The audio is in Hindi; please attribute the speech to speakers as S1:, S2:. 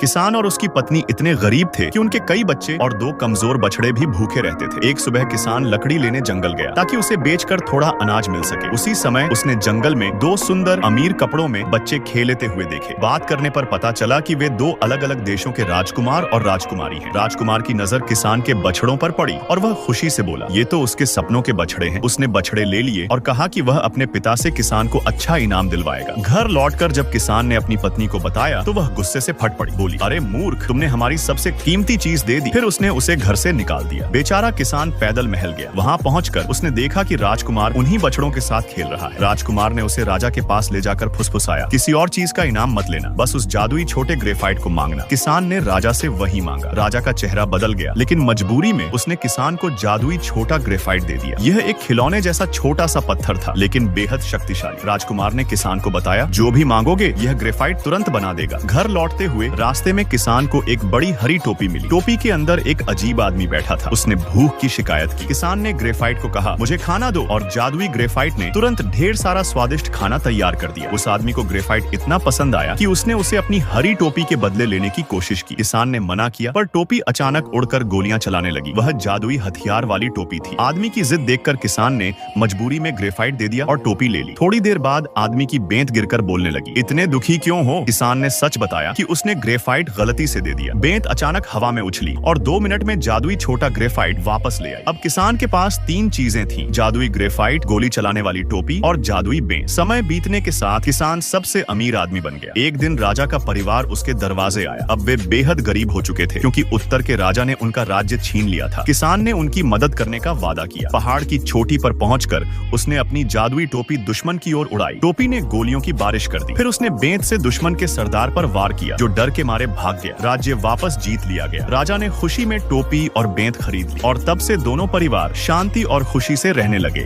S1: किसान और उसकी पत्नी इतने गरीब थे कि उनके कई बच्चे और 2 कमजोर बछड़े भी भूखे रहते थे। एक सुबह किसान लकड़ी लेने जंगल गया ताकि उसे बेचकर थोड़ा अनाज मिल सके। उसी समय उसने जंगल में 2 सुंदर अमीर कपड़ों में बच्चे खेलते हुए देखे। बात करने पर पता चला कि वे 2 अलग-अलग देशों के राजकुमार और राजकुमारी हैं। राजकुमार की नजर किसान के बछड़ों पर पड़ी और वह खुशी से बोला, ये तो उसके सपनों के बछड़े हैं। उसने बछड़े ले लिए और कहा कि वह अपने पिता से किसान को अच्छा इनाम दिलवाएगा। घर लौटकर जब किसान ने अपनी पत्नी को बताया तो वह गुस्से से फट पड़ी। बोली, अरे मूर्ख, तुमने हमारी सबसे कीमती चीज दे दी। फिर उसने उसे घर से निकाल दिया। बेचारा किसान पैदल महल गया। वहाँ पहुंचकर उसने देखा कि राजकुमार उन्हीं बछड़ों के साथ खेल रहा है। राजकुमार ने उसे राजा के पास ले जाकर फुसफुसाया, किसी और चीज का इनाम मत लेना, बस उस जादुई छोटे ग्रेफाइट को मांगना। किसान ने राजा से वही मांगा। राजा का चेहरा बदल गया, लेकिन मजबूरी में उसने किसान को जादुई छोटा ग्रेफाइट दे दिया। यह एक खिलौने जैसा छोटा सा पत्थर था, लेकिन बेहद शक्तिशाली। राजकुमार ने किसान को बताया, जो भी मांगोगे यह ग्रेफाइट तुरंत बना देगा। घर लौटते हुए रास्ते में किसान को एक बड़ी हरी टोपी मिली। टोपी के अंदर एक अजीब आदमी बैठा था। उसने भूख की शिकायत की। किसान ने ग्रेफाइट को कहा, मुझे खाना दो, और जादुई ग्रेफाइट ने तुरंत ढेर सारा स्वादिष्ट खाना तैयार कर दिया। उस आदमी को ग्रेफाइट इतना पसंद आया कि उसने उसे अपनी हरी टोपी के बदले लेने की कोशिश की। किसान ने मना किया, पर टोपी अचानक उड़कर गोलियां चलाने लगी। वह जादुई हथियार वाली टोपी थी। आदमी की जिद देखकर किसान ने मजबूरी में ग्रेफाइट दे दिया और टोपी ले ली। थोड़ी देर बाद आदमी की बेंत गिरकर बोलने लगी। इतने दुखी क्यों हो? किसान ने सच बताया कि उसने ग्रेफाइट गलती से दे दिया। बेंत अचानक हवा में उछली और 2 मिनट में जादुई छोटा ग्रेफाइट वापस ले आई। अब किसान के पास 3 चीजें थीं, जादुई ग्रेफाइट, गोली चलाने वाली टोपी और जादुई बेंत। समय बीतने के साथ किसान सबसे अमीर आदमी बन गया। एक दिन राजा का परिवार उसके दरवाजे आया। अब वे बेहद गरीब हो चुके थे क्योंकि उत्तर के राजा ने उनका राज्य छीन लिया था। किसान ने उनकी मदद करने का वादा किया। पहाड़ की चोटी पर पहुंचकर उसने अपनी जादुई टोपी दुश्मन की ओर उड़ाई। टोपी ने गोलियों की बारिश कर दी। फिर उसने बेंत से दुश्मन के सरदार पर वार किया, जो डर के मारे भाग गया। राज्य वापस जीत लिया गया। राजा ने खुशी में टोपी और बेंत खरीद ली और तब से दोनों परिवार शांति और खुशी से रहने लगे।